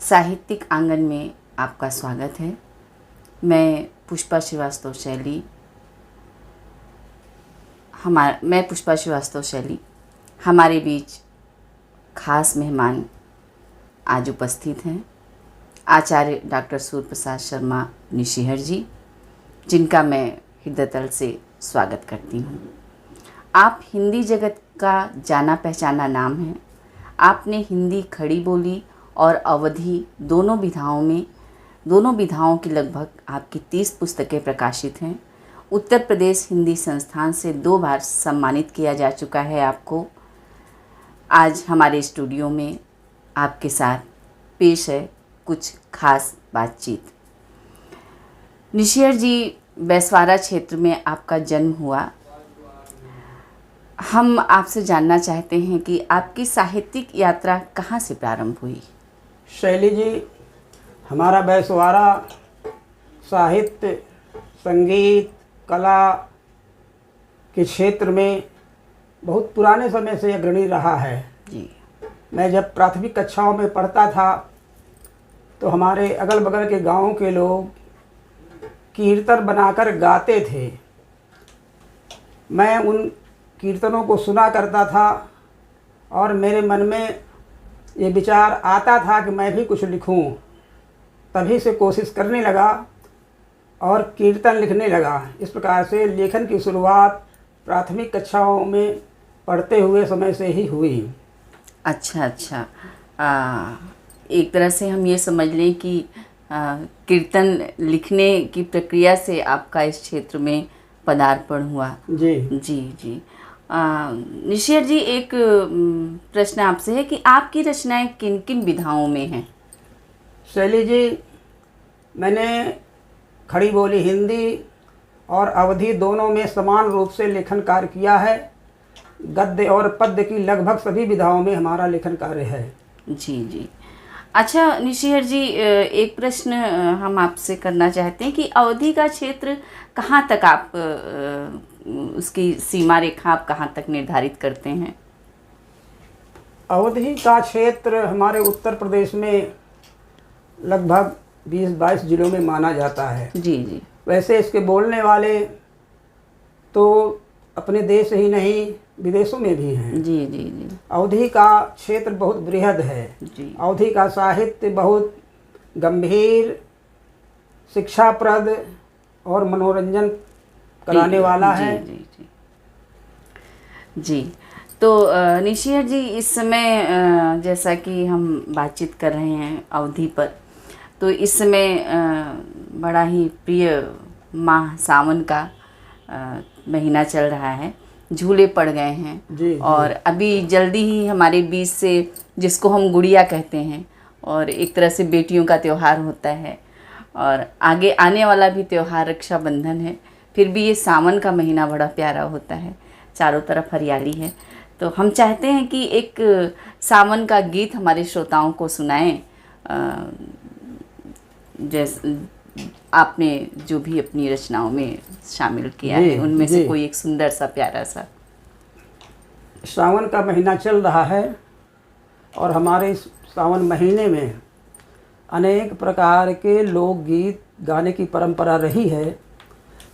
साहित्यिक आंगन में आपका स्वागत है। मैं पुष्पा श्रीवास्तव शैली हमारे बीच खास मेहमान आज उपस्थित हैं, आचार्य डॉक्टर सूर्य प्रसाद शर्मा निशिहर जी, जिनका मैं हृदयतल से स्वागत करती हूँ। आप हिंदी जगत का जाना पहचाना नाम हैं। आपने हिंदी खड़ी बोली और अवधी दोनों विधाओं की लगभग आपकी 30 पुस्तकें प्रकाशित हैं। उत्तर प्रदेश हिंदी संस्थान से 2 बार सम्मानित किया जा चुका है आपको। आज हमारे स्टूडियो में आपके साथ पेश है कुछ खास बातचीत। निशिहर जी, बैसवारा क्षेत्र में आपका जन्म हुआ। हम आपसे जानना चाहते हैं कि आपकी साहित्यिक यात्रा कहाँ से प्रारंभ हुई? शैली जी, हमारा बैसवारा साहित्य, संगीत, कला के क्षेत्र में बहुत पुराने समय से अग्रणी रहा है जी। मैं जब प्राथमिक कक्षाओं में पढ़ता था तो हमारे अगल बगल के गांवों के लोग कीर्तन बनाकर गाते थे। मैं उन कीर्तनों को सुना करता था और मेरे मन में ये विचार आता था कि मैं भी कुछ लिखूं। तभी से कोशिश करने लगा और कीर्तन लिखने लगा। इस प्रकार से लेखन की शुरुआत प्राथमिक कक्षाओं में पढ़ते हुए समय से ही हुई। अच्छा। एक तरह से हम ये समझ लें कि कीर्तन लिखने की प्रक्रिया से आपका इस क्षेत्र में पदार्पण हुआ। जी। निशिहर जी, एक प्रश्न आपसे है कि आपकी रचनाएं किन किन विधाओं में हैं? शैली जी, मैंने खड़ी बोली हिंदी और अवधी दोनों में समान रूप से लेखन कार्य किया है। गद्य और पद्य की लगभग सभी विधाओं में हमारा लेखन कार्य है। जी। अच्छा निशिहर जी, एक प्रश्न हम आपसे करना चाहते हैं कि अवधी का क्षेत्र कहाँ तक आप उसकी सीमा रेखा आप कहाँ तक निर्धारित करते हैं? अवधी का क्षेत्र हमारे उत्तर प्रदेश में लगभग 20-22 जिलों में माना जाता है। जी। वैसे इसके बोलने वाले तो अपने देश ही नहीं विदेशों में भी हैं। जी। अवधी का क्षेत्र बहुत बृहद है। जी। अवधी का साहित्य बहुत गंभीर, शिक्षाप्रद और मनोरंजन कराने वाला है। जी। तो निशिहर जी, इस समय जैसा कि हम बातचीत कर रहे हैं अवधी पर, तो इस समय बड़ा ही प्रिय माह सावन का महीना चल रहा है। झूले पड़ गए हैं। जी। और अभी जल्दी ही हमारे बीच से, जिसको हम गुड़िया कहते हैं, और एक तरह से बेटियों का त्यौहार होता है, और आगे आने वाला भी त्यौहार रक्षाबंधन है। फिर भी ये सावन का महीना बड़ा प्यारा होता है, चारों तरफ हरियाली है। तो हम चाहते हैं कि एक सावन का गीत हमारे श्रोताओं को सुनाएं, जैसे आपने जो भी अपनी रचनाओं में शामिल किया है उनमें से कोई एक सुंदर सा प्यारा सा। सावन का महीना चल रहा है और हमारे इस सावन महीने में अनेक प्रकार के लोकगीत गाने की परंपरा रही है,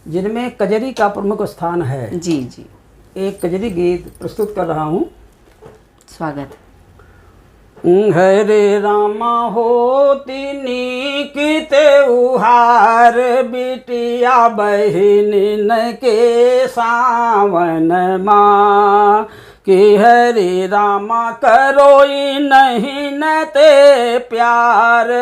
जिनमें कजरी का प्रमुख स्थान है। जी। एक कजरी गीत प्रस्तुत कर रहा हूँ। स्वागत। हरे रामा होती नीकिते उहार, बिटिया बहिन के सावन माँ कि हरे रामा करोई नहीं न ते प्यार,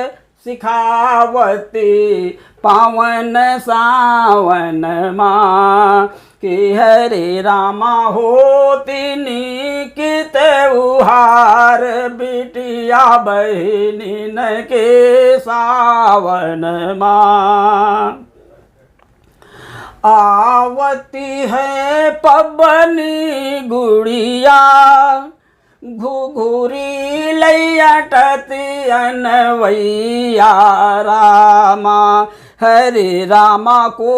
सिखावती पावन सावन माँ कि हरे रामा होती नीकित उहार, बिटिया बहिन के सावन माँ आवती है पबनी गुड़िया, घुघुरी लैया टती अनवैया रामा हरे रामा को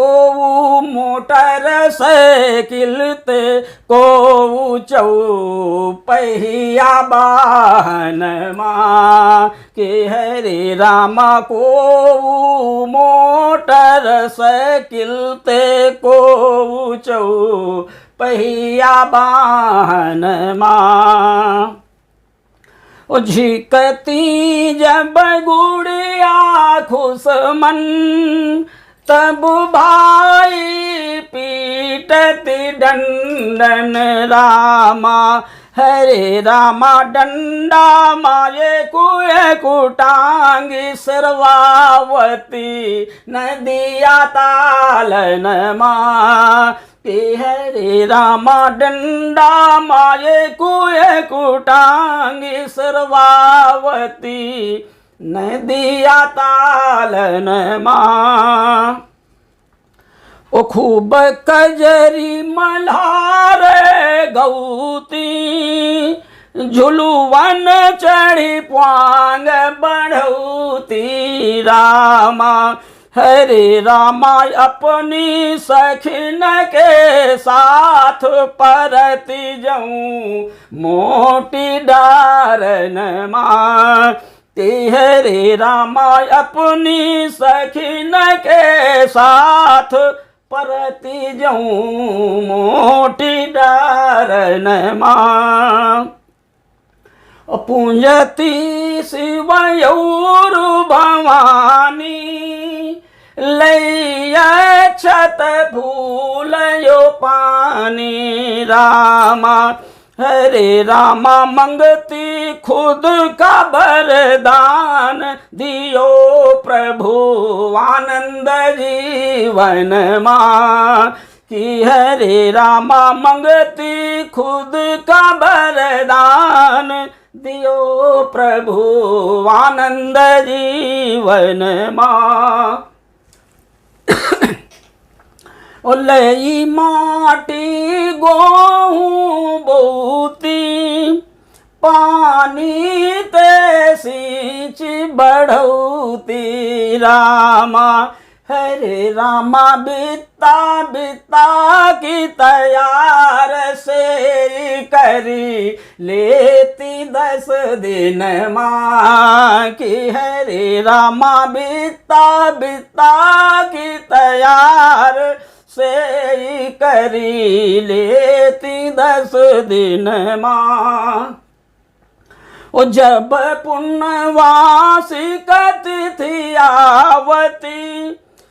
मोटर साइकिल ते को चौपहिया वाहन माँ के हरे रामा को मोटर साइकिल ते को चौपहिया वाहन माँ झिकती जब गुड़िया खुश मन तब भाई पीटती डंडन रामा हरे रामा डंडा माये कुए कुटांगी सर्वावती नदिया तालन माँ कि हरे रामा डंडा माये कुए कुटांगी सर्वावती नदिया तालन माँ ओ खूब कजरी मल्हार गौती झुलुवन चढ़ी पांग बढ़ौती रामा हरे रामा अपनी सखिन के साथ परती जाऊं मोटी डारन माँ हरे रामा अपनी सखिन के साथ परती जाऊं मोटी डारन माँ पूंजती शिवयूर भवानी लैया छत फूल यो पानी रामा हरे रामा मंगती खुद का वरदान दियो प्रभु आनंद जीवन माँ कि हरे रामा मंगती खुद का वरदान दियो प्रभु आनंद जीवन माँ लई माटी गोहूँ बोती पानी ते सींच बढ़ौती रामा हरे रामा बिता बिता की तैयार से करी लेती 10 दिन माँ की हरे रामा बिता बिता की तैयार से करी लेती 10 दिन माँ ओ जब पुण्यवासी कतिथि आवती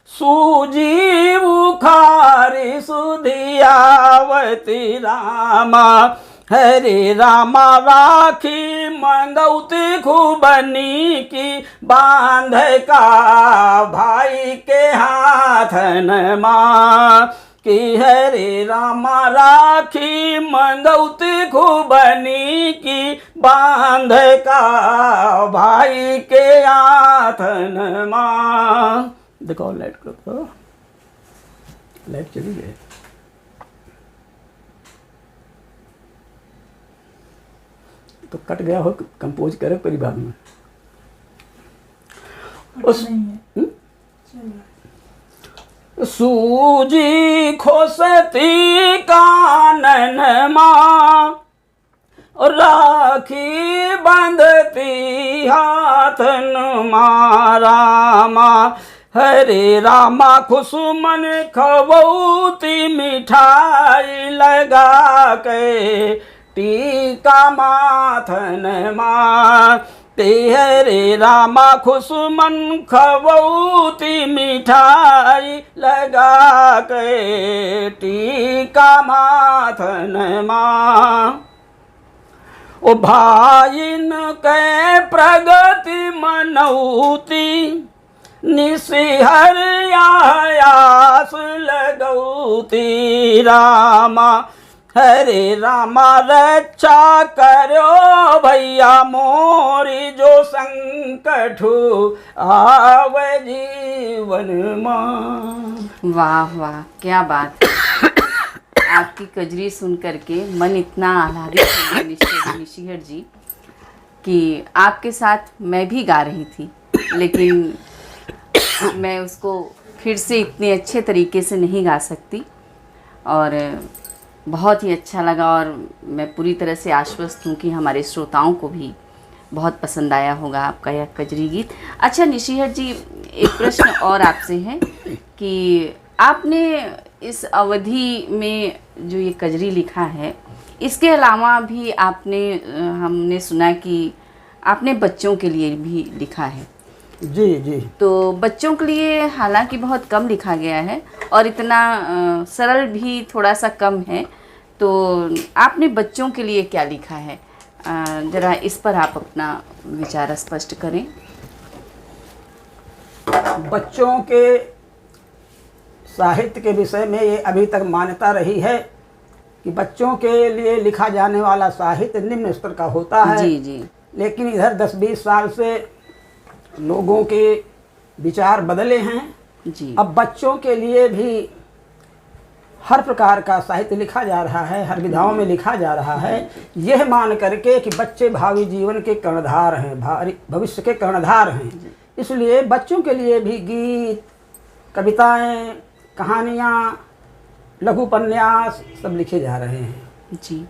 सूजी उखारी सुधियावती रामा हरे रामा राखी मंगौती खूबनी की बांध का भाई के हाथन माँ कि हरे रामा राखी मंगौती खूबनी की बांध का भाई के हाथन माँ देखो लाइट करो लाइट चली गई तो कट गया हो कंपोज करे परिभाग में उस सूजी खोसती कानन माँ राखी बंधती हाथन मारामा हरे रामा खुशमन खवौती मिठाई लगा के टीका माथन माँ ते हरे रामा खुशमन खवौती मिठाई लगा के टीका माथन माँ ओ भाईन के प्रगति मनौती निशिहर आयास लगौती रामा हरे रामा रक्षा करो भैया मोरी जो संकटु आव जीवन माँ। वाह वाह क्या बात आपकी कजरी सुन करके मन इतना आह्लादित हो गया निशिहर जी कि आपके साथ मैं भी गा रही थी लेकिन मैं उसको फिर से इतने अच्छे तरीके से नहीं गा सकती, और बहुत ही अच्छा लगा, और मैं पूरी तरह से आश्वस्त हूँ कि हमारे श्रोताओं को भी बहुत पसंद आया होगा आपका यह कजरी गीत। अच्छा निशिहर जी, एक प्रश्न और आपसे है कि आपने इस अवधि में जो ये कजरी लिखा है, इसके अलावा भी आपने हमने सुना कि आपने बच्चों के लिए भी लिखा है। जी जी। तो बच्चों के लिए हालांकि बहुत कम लिखा गया है, और इतना सरल भी थोड़ा सा कम है, तो आपने बच्चों के लिए क्या लिखा है? ज़रा इस पर आप अपना विचार स्पष्ट करें। बच्चों के साहित्य के विषय में ये अभी तक मान्यता रही है कि बच्चों के लिए लिखा जाने वाला साहित्य निम्न स्तर का होता है। जी जी। लेकिन इधर 10-20 साल से लोगों के विचार बदले हैं। जी। अब बच्चों के लिए भी हर प्रकार का साहित्य लिखा जा रहा है, हर विधाओं में लिखा जा रहा है, यह मान करके कि बच्चे भावी जीवन के कर्णधार हैं, भविष्य के कर्णधार हैं। इसलिए बच्चों के लिए भी गीत, कविताएं, कहानियाँ, लघु उपन्यास सब लिखे जा रहे हैं। जी।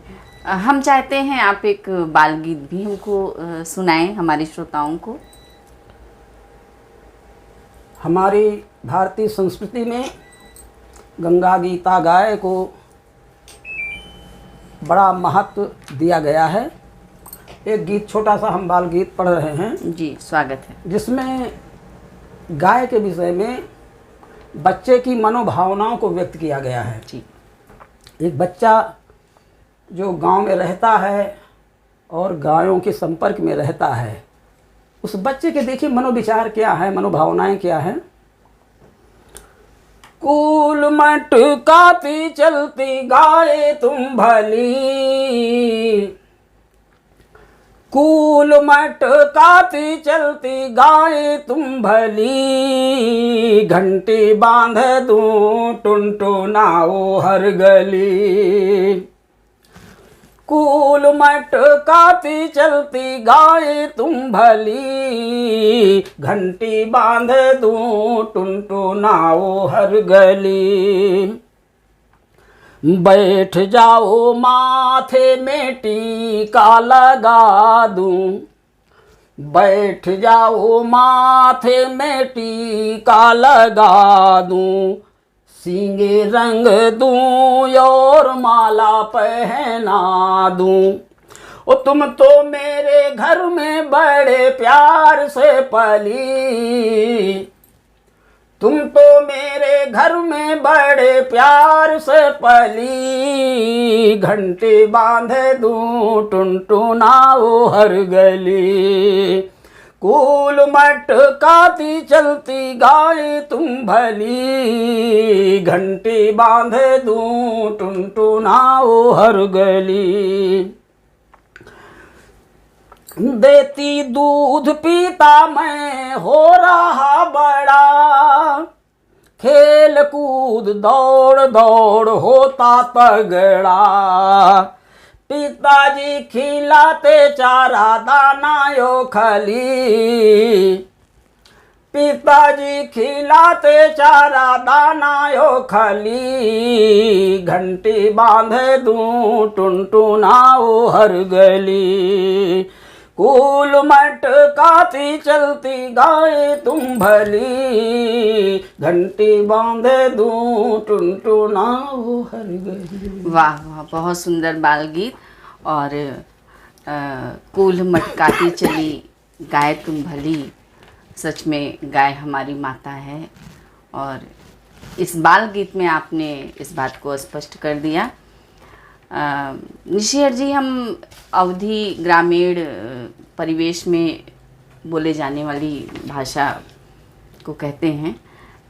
हम चाहते हैं आप एक बाल गीत भी हमको सुनाएं हमारे श्रोताओं को। हमारी भारतीय संस्कृति में गंगा गीता गाय को बड़ा महत्व दिया गया है। एक गीत, छोटा सा हम बाल गीत पढ़ रहे हैं। जी, स्वागत है। जिसमें गाय के विषय में बच्चे की मनोभावनाओं को व्यक्त किया गया है। जी। एक बच्चा जो गांव में रहता है और गायों के संपर्क में रहता है, उस बच्चे के देखिए मनोविचार क्या है, मनोभावनाएं क्या है। कूल मटकाती चलती गाय तुम भली, कूल मटकाती चलती गाय तुम भली, घंटी बांध दूं टुनटुनाओ हर गली। कूल मटकाती चलती गाय तुम भली, घंटी बांध दूं टुनटुनाओ हर गली। बैठ जाओ माथे में टीका लगा दूं, बैठ जाओ माथे में टीका लगा दूं, सींगे रंग दूं और माला पहना दूं। ओ तुम तो मेरे घर में बड़े प्यार से पली, तुम तो मेरे घर में बड़े प्यार से पली, घंटी बांध दूं टुनटुनाओ हर गली। कूल मटकाती चलती गाय तुम भली, घंटी बांध दूं टुनटुनाओ हर गली। देती दूध पीता मैं हो रहा बड़ा, खेल कूद दौड़ दौड़ होता तगड़ा। पिताजी खिलाते चारा दाना यो खली, पिताजी खिलाते चारा दाना यो खली, घंटी बांध दूं टुनटुनाओ हर गली। कूल मटकाती चलती गाय तुम भली, घंटी बांध दूं टुनटुनाओ हर गली। वाह वाह, बहुत सुंदर बाल गीत। और कूल मटकाती चली गाय तुम भली, सच में गाय हमारी माता है, और इस बाल गीत में आपने इस बात को स्पष्ट कर दिया। निशिहर जी, हम अवधी ग्रामीण परिवेश में बोले जाने वाली भाषा को कहते हैं,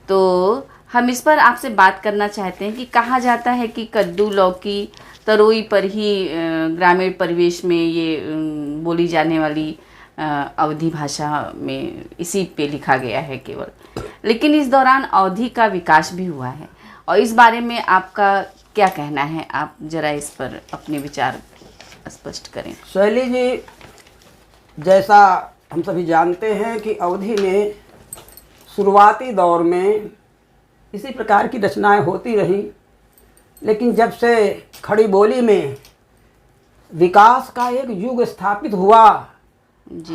तो हम इस पर आपसे बात करना चाहते हैं कि कहा जाता है कि कद्दू, लौकी, तरोई पर ही ग्रामीण परिवेश में ये बोली जाने वाली अवधी भाषा में इसी पे लिखा गया है केवल, लेकिन इस दौरान अवधी का विकास भी हुआ है, और इस बारे में आपका क्या कहना है? आप जरा इस पर अपने विचार स्पष्ट करें। शैली जी, जैसा हम सभी जानते हैं कि अवधी में शुरुआती दौर में इसी प्रकार की रचनाएं होती रहीं। लेकिन जब से खड़ी बोली में विकास का एक युग स्थापित हुआ,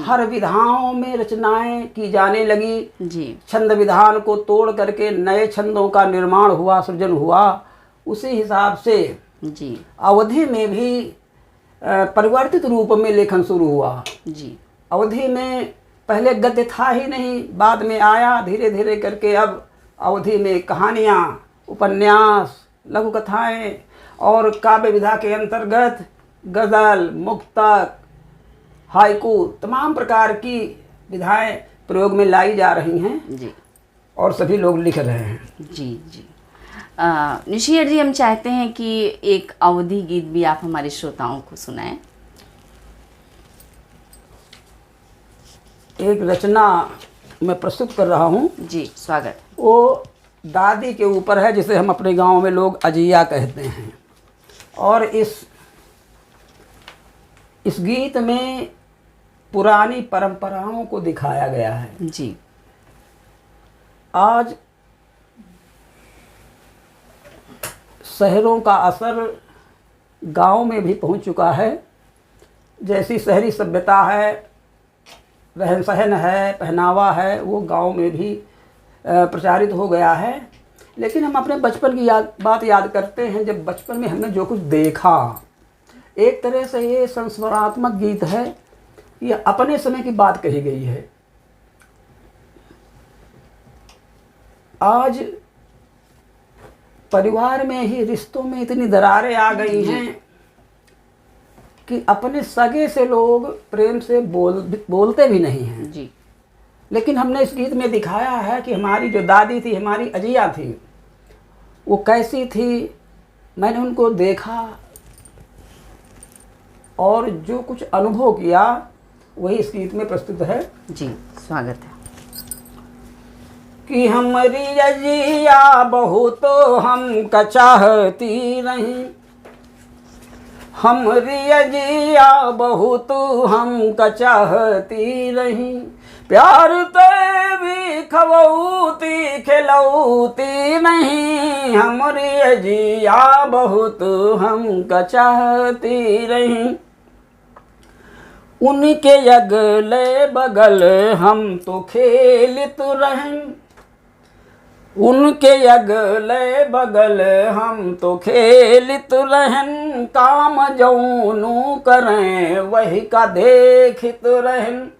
हर विधाओं में रचनाएं की जाने लगी जी। छंद विधान को तोड़ करके नए छंदों का निर्माण हुआ, सृजन हुआ। उसी हिसाब से जी। अवधि में भी परिवर्तित रूप में लेखन शुरू हुआ। जी। अवधि में पहले गद्य था ही नहीं, बाद में आया धीरे धीरे करके। अब अवधि में कहानियाँ, उपन्यास, लघु कथाएँ और काव्य विधा के अंतर्गत गज़ल, मुक्तक, हाइकू, तमाम प्रकार की विधाएं प्रयोग में लाई जा रही हैं जी। और सभी लोग लिख रहे हैं। जी। जी। निशियर जी, हम चाहते हैं कि एक अवधि गीत भी आप हमारे श्रोताओं को सुनाएं। एक रचना मैं प्रस्तुत कर रहा हूँ। जी, स्वागत। वो दादी के ऊपर है, जिसे हम अपने गांव में लोग अजिया कहते हैं। और इस गीत में पुरानी परंपराओं को दिखाया गया है। जी। आज शहरों का असर गांव में भी पहुंच चुका है। जैसी शहरी सभ्यता है, रहन सहन है, पहनावा है, वो गांव में भी प्रचारित हो गया है। लेकिन हम अपने बचपन की बात याद करते हैं, जब बचपन में हमने जो कुछ देखा। एक तरह से ये संस्मरणात्मक गीत है, ये अपने समय की बात कही गई है। आज परिवार में ही रिश्तों में इतनी दरारें आ गई हैं कि अपने सगे से लोग प्रेम से बोलते भी नहीं हैं। जी। लेकिन हमने इस गीत में दिखाया है कि हमारी जो दादी थी, हमारी अजिया थी, वो कैसी थी। मैंने उनको देखा और जो कुछ अनुभव किया वही इस गीत में प्रस्तुत है। जी, स्वागत है। कि हमारी अजिया बहू तो हमका चाहती रही, हमारी अजिया बहू तो हमका चाहती रही, प्यार ते भी खवौती खिलौती नहीं, हमारी अजिया बहू तो हमका चाहती रही। उनके अगले बगल हम तो खेलित रहें, उनके अगले बगल हम तो खेलित रहन, काम जौनू करें वही का देखित रहन।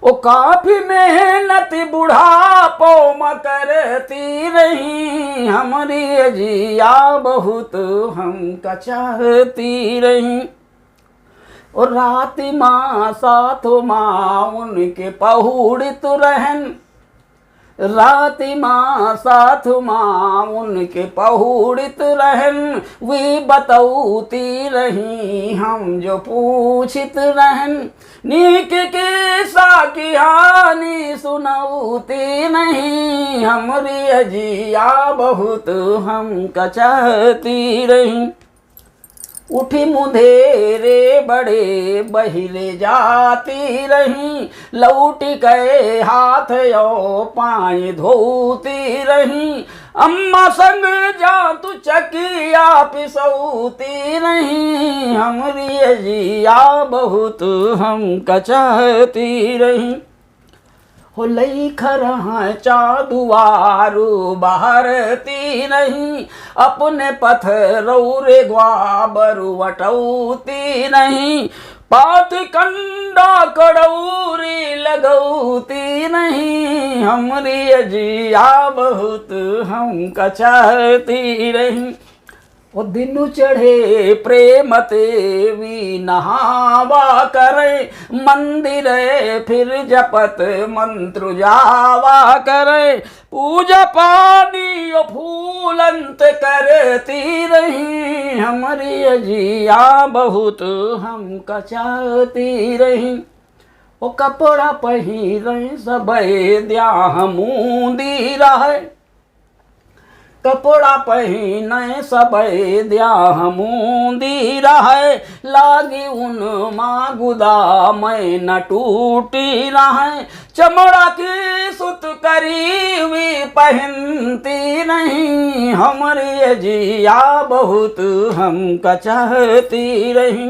ओ काफी मेहनत बुढ़ापो म करती रही, हमारी अजिया बहुत हमका चाहती रही। और रात माँ साथ माँ उनके पहुड़ित रहन, रात माँ साथ माँ उनके पहुड़ित रहन, वे बतौती रही हम जो पूछित रहन, नीक के सा की हानि सुनौती नहीं, हमारी अजिया बहुत हमका चाहती रही। उठी मुंधेरे बड़े बहिले जाती रही, लौट गए हाथ यो पाए धोती रही, अम्मा संग जा तू चकिया पिसौती रही, हमारी अजिया बहुत हमका चाहती रही। हो लई खरहा चादुआरू बहरती नहीं, अपने पत्थरों रे ग्वाबरू वटौती नहीं, पात कंडा कड़ौरी लगौती नहीं, हमारी अजिया बहुत हमका चाहती रही। ओ दिन चढ़े प्रेम तेवी नहावा करे, मंदिर फिर जपत मंत्र जावा करे, पूजा पानी ओ फूलंत करती रही, हमारी अजिया बहुत हमका चाहती रही। ओ कपड़ा पहिरे सबे द्याह मुंदी रहे, कपड़ा पहिने सबे द्याह मूंदी रहे, लागी उन मागुदा मैं न टूटी रहे। चमड़ा की सुत करीबी पहनती नहीं, हमरी जिया बहुत हम कचहती रही।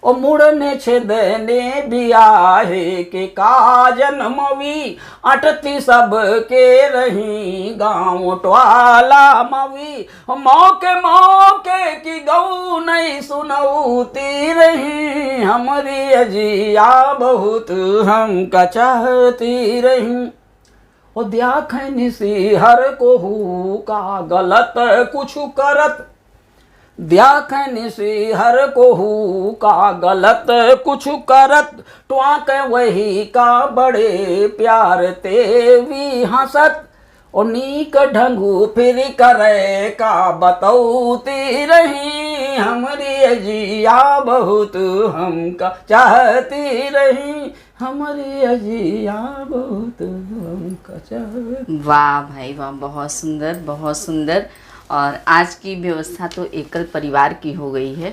ओ मुड़ने छेदने बियाहे के काजन मवी, अटती सब के रही गाँव टवाला मवी। मौके मौके की गऊ नहीं सुनौती रही, हमारी अजिया बहुत हम कचहती रही। ओ द्याखन सी हर को का गलत कुछ करत, द्याखन से हर कोहू का गलत कुछ करत। ट्वाक वही का बड़े प्यार ते भी हंसत, और नीक ढंगू फिर करे का बतौती रही, हमारी जिया बहुत हमका चाहती रही, हमारी अजिया बहुत हमका चाहती। वाह भाई वाह, बहुत सुंदर बहुत सुंदर। और आज की व्यवस्था तो एकल परिवार की हो गई है,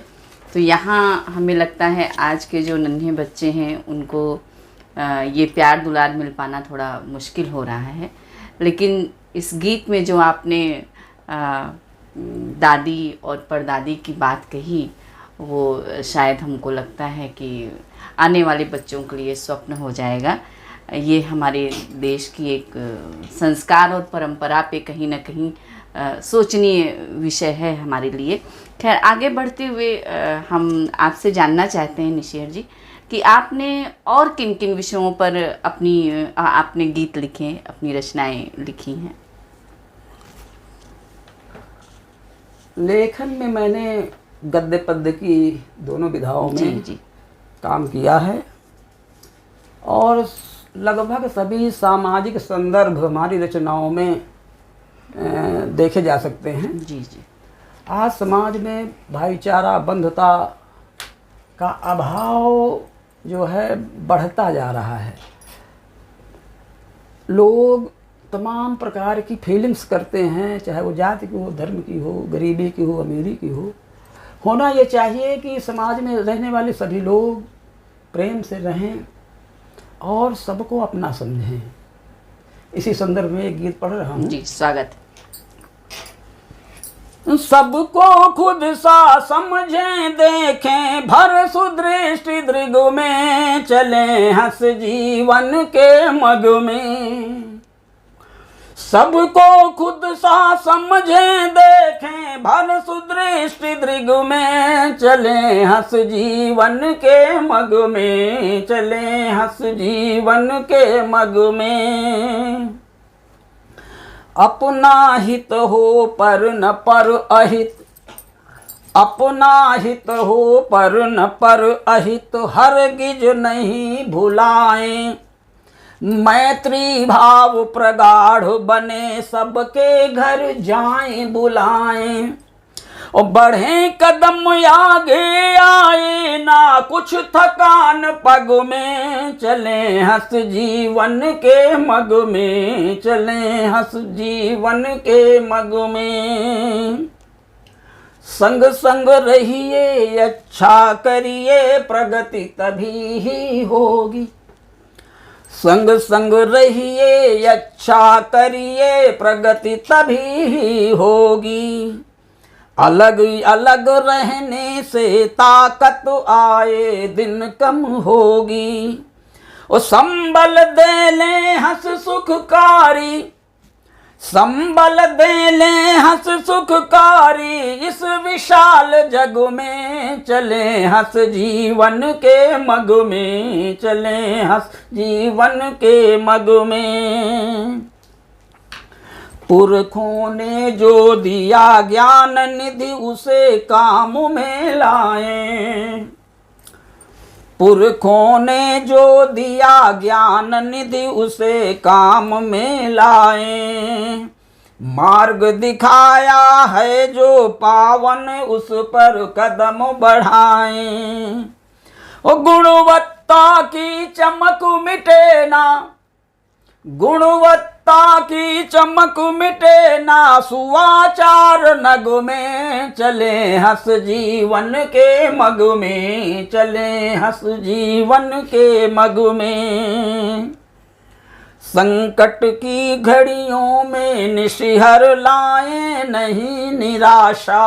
तो यहाँ हमें लगता है आज के जो नन्हे बच्चे हैं उनको ये प्यार दुलार मिल पाना थोड़ा मुश्किल हो रहा है। लेकिन इस गीत में जो आपने दादी और परदादी की बात कही, वो शायद हमको लगता है कि आने वाले बच्चों के लिए स्वप्न हो जाएगा। ये हमारे देश की एक संस्कार और परंपरा पे कहीं ना कहीं सोचनीय विषय है हमारे लिए। खैर, आगे बढ़ते हुए हम आपसे जानना चाहते हैं निशिहर जी कि आपने और किन किन विषयों पर आपने गीत लिखे, अपनी रचनाएं लिखी हैं। लेखन में मैंने गद्य पद्य की दोनों विधाओं में जी काम किया है, और लगभग सभी सामाजिक संदर्भ हमारी रचनाओं में देखे जा सकते हैं। जी जी। आज समाज में भाईचारा बंधुता का अभाव जो है बढ़ता जा रहा है। लोग तमाम प्रकार की फीलिंग्स करते हैं, चाहे वो जाति की हो, धर्म की हो, गरीबी की हो, अमीरी की हो। होना ये चाहिए कि समाज में रहने वाले सभी लोग प्रेम से रहें और सबको अपना समझें। इसी संदर्भ में एक गीत पढ़ रहा हूँ। जी, स्वागत। सबको खुद सा समझें देखें, भर सुदृष्टि दृग में चलें हंस जीवन के मग में। सबको खुद सा समझें देखें, भर सुदृष्टि दृग में चलें हंस जीवन के मग में, चलें हंस जीवन के मग में। अपना हित हो पर न पर अहित, अपना हित हो पर न पर अहित, हरगिज नहीं भुलाएं। मैत्री भाव प्रगाढ़ बने, सबके घर जाएं बुलाएं। और बढ़े कदम आगे आए, ना कुछ थकान पग में, चलें हंस जीवन के मग में, चलें हंस जीवन के मग में। संग संग रहिए अच्छा करिए, प्रगति तभी ही होगी। संग संग रहिए अच्छा करिए, प्रगति तभी ही होगी। अलग अलग रहने से ताकत आए दिन कम होगी। ओ संबल दे ले हंस सुखकारी, संबल दे ले हंस सुखकारी, इस विशाल जग में चलें हंस जीवन के मग में, चलें हंस जीवन के मग में। पुरखों ने जो दिया ज्ञान निधि, उसे काम में लाएं। पुरखों ने जो दिया ज्ञान निधि, उसे काम में लाएं। मार्ग दिखाया है जो पावन, उस पर कदम बढ़ाएं। और गुणवत्ता की चमक मिटे ना, गुणवत्ता ताकि चमक मिटे ना सुवाचार नग में, चले हंस जीवन के मग में, चले हंस जीवन के मग में। संकट की घड़ियों में निशिहर लाए नहीं निराशा,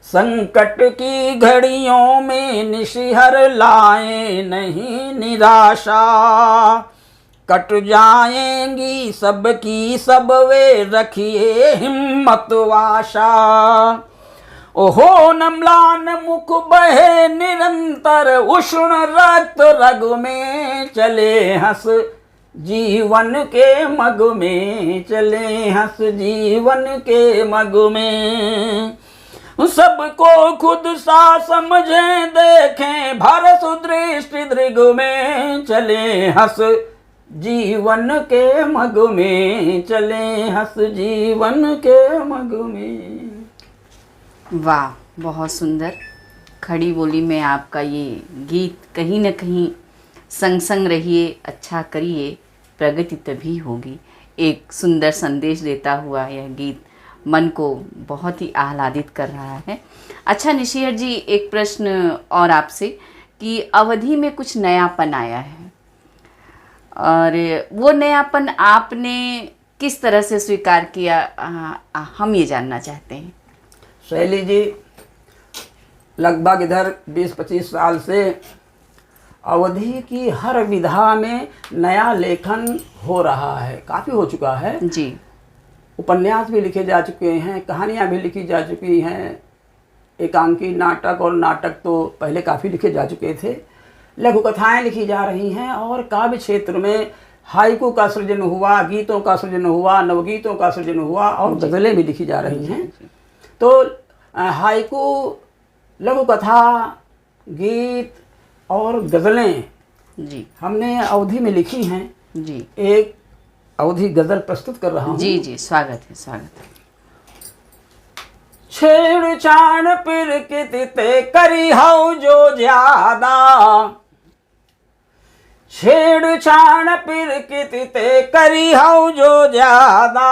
संकट की घड़ियों में निशिहर लाए नहीं निराशा। कट जाएंगी सबकी सब वे रखिए हिम्मत वाशा। ओहो नम्लान मुख बहे निरंतर उष्ण रक्त रग में, चले हंस जीवन के मग में, चले हंस जीवन के मग में। सबको खुद सा समझें देखें भर सुदृष्टि दृग में, चले हंस जीवन के मग में, चले हंस जीवन के मग में। वाह, बहुत सुंदर। खड़ी बोली में आपका ये गीत कहीं न कहीं संग संग रहिए, अच्छा करिए, प्रगति तभी होगी, एक सुंदर संदेश देता हुआ यह गीत मन को बहुत ही आह्लादित कर रहा है। अच्छा निशिहर जी, एक प्रश्न और आपसे कि अवधि में कुछ नयापन आया है और वो नयापन आपने किस तरह से स्वीकार किया, हम ये जानना चाहते हैं। शैली जी, लगभग इधर 20-25 साल से अवधि की हर विधा में नया लेखन हो रहा है, काफ़ी हो चुका है जी। उपन्यास भी लिखे जा चुके हैं, कहानियाँ भी लिखी जा चुकी हैं, एकांकी नाटक और नाटक तो पहले काफ़ी लिखे जा चुके थे, लघु कथाएँ लिखी जा रही हैं और काव्य क्षेत्र में हाइकू का सृजन हुआ, गीतों का सृजन हुआ, नवगीतों का सृजन हुआ और गज़लें भी लिखी जा रही हैं। तो हाइकू, लघु कथा, गीत और गज़लें जी हमने अवधि में लिखी हैं। जी, एक अवधि गज़ल प्रस्तुत कर रहा हूँ। जी जी, स्वागत है, स्वागत है। छेड़छाड़ प्रकृति ते करी हो जो ज्यादा, छेड़छाड़ प्रकृति ते करी हो जो ज्यादा,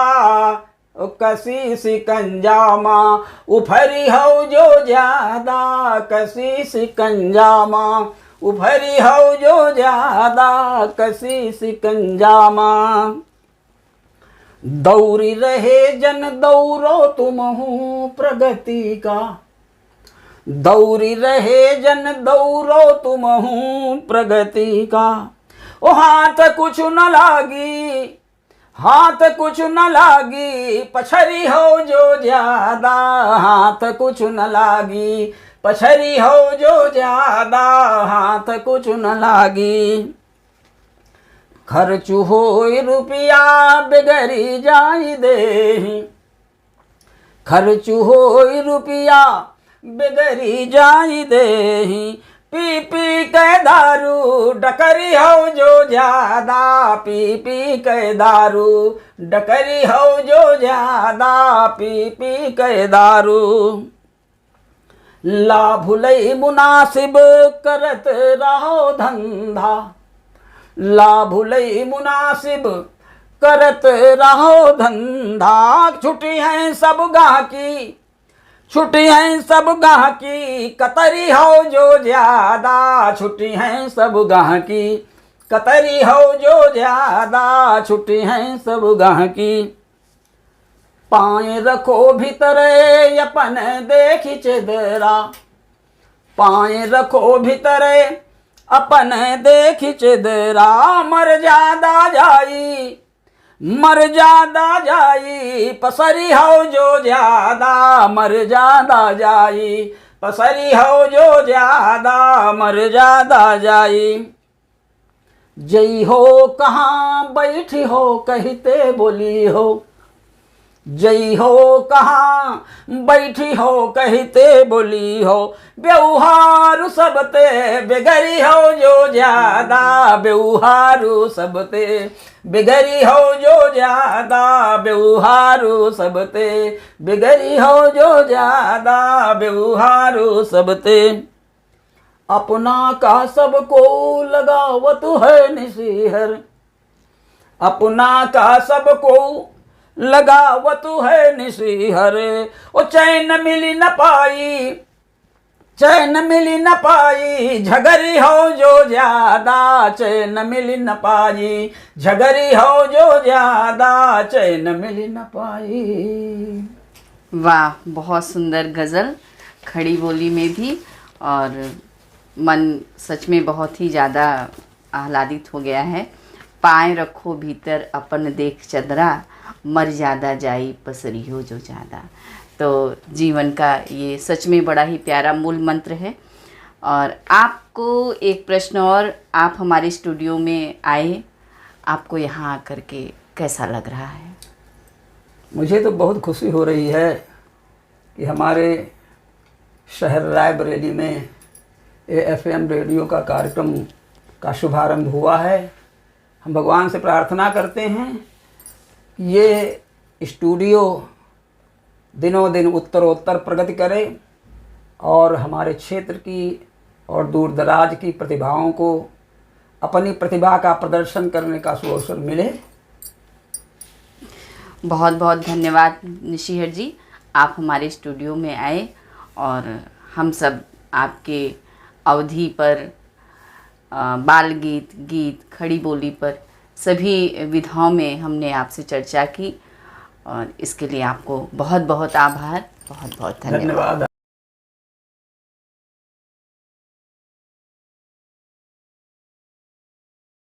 ओ कसी सिकंजा माँ उफरी हो जो ज्यादा, कसी सिकंजा माँ उफरी हो जो ज्यादा, कसी सिकंजा माँ। दौरी रहे जन दौरो तुम हूँ प्रगति का, दौरी रहे जन दौरो तुम हूँ प्रगति का। ओ हाथ कुछ न लागी, हाथ कुछ न लागी, पछरी हो जो ज्यादा, हाथ कुछ न लागी, पछरी हो जो ज्यादा, हाथ कुछ न लागी। खर्चु होई रुपया बिगड़ी जाई देहि, खर्चु होई रुपया बिगड़ी जाई देहि, पी पी के दारू डकरी हो जो ज्यादा, पी पी के दारू डकरी हो जो ज्यादा, पी पी के दारू। लाभ लई मुनासिब करत रहो धंधा, लाभ लई मुनासिब करत रहो धंधा। छुट्टी है सब गाहकी, छुट्टी है सब गाहकी, कतरी हो जो ज्यादा, छुट्टी है सब गाहकी, कतरी हो जो ज्यादा, छुट्टी है सब गाहकी। पाए रखो भीतरे अपन देखी चेदरा, पाए रखो भीतरे अपन देखी चेदरा। मर जादा जाई, मर जादा जाई, पसरी हो जो ज्यादा, मर जादा जाई, पसरी हो जो ज्यादा, मर जादा जाई। जई हो कहाँ बैठी हो कहते बोली हो, जई हो कहाँ बैठी हो कहते बोली हो। व्यवहार सबते बिगड़ी हो जो ज्यादा, व्यवहारू सबते बिगड़ी हो जो ज्यादा, व्यवहारू सबते बिगड़ी हो जो ज्यादा, व्यवहारू सबते। अपना का सबको लगावत है निशिहर, अपना का सबको लगावत है निसीहर। ओ चैन मिली न पाई, चैन मिली न पाई, झगरी हो जो ज्यादा, चैन मिली न पाई, झगरी हो जो ज्यादा, चैन मिली न पाई। वाह, बहुत सुंदर गज़ल, खड़ी बोली में भी, और मन सच में बहुत ही ज़्यादा आह्लादित हो गया है। पाए रखो भीतर अपन देख चदरा, मर ज़्यादा जाई पसरी हो जो ज़्यादा। तो जीवन का ये सच में बड़ा ही प्यारा मूल मंत्र है। और आपको एक प्रश्न और, आप हमारे स्टूडियो में आए, आपको यहाँ आकर के कैसा लग रहा है? मुझे तो बहुत खुशी हो रही है कि हमारे शहर रायबरेली में AFM रेडियो का कार्यक्रम का शुभारंभ हुआ है। हम भगवान से प्रार्थना करते हैं कि ये स्टूडियो दिनों दिन उत्तरोत्तर प्रगति करे और हमारे क्षेत्र की और दूर दराज की प्रतिभाओं को अपनी प्रतिभा का प्रदर्शन करने का अवसर मिले। बहुत बहुत धन्यवाद निशिहर जी, आप हमारे स्टूडियो में आए और हम सब आपके अवधि पर, बाल गीत, गीत, खड़ी बोली पर सभी विधाओं में हमने आपसे चर्चा की, और इसके लिए आपको बहुत बहुत आभार, बहुत बहुत धन्यवाद।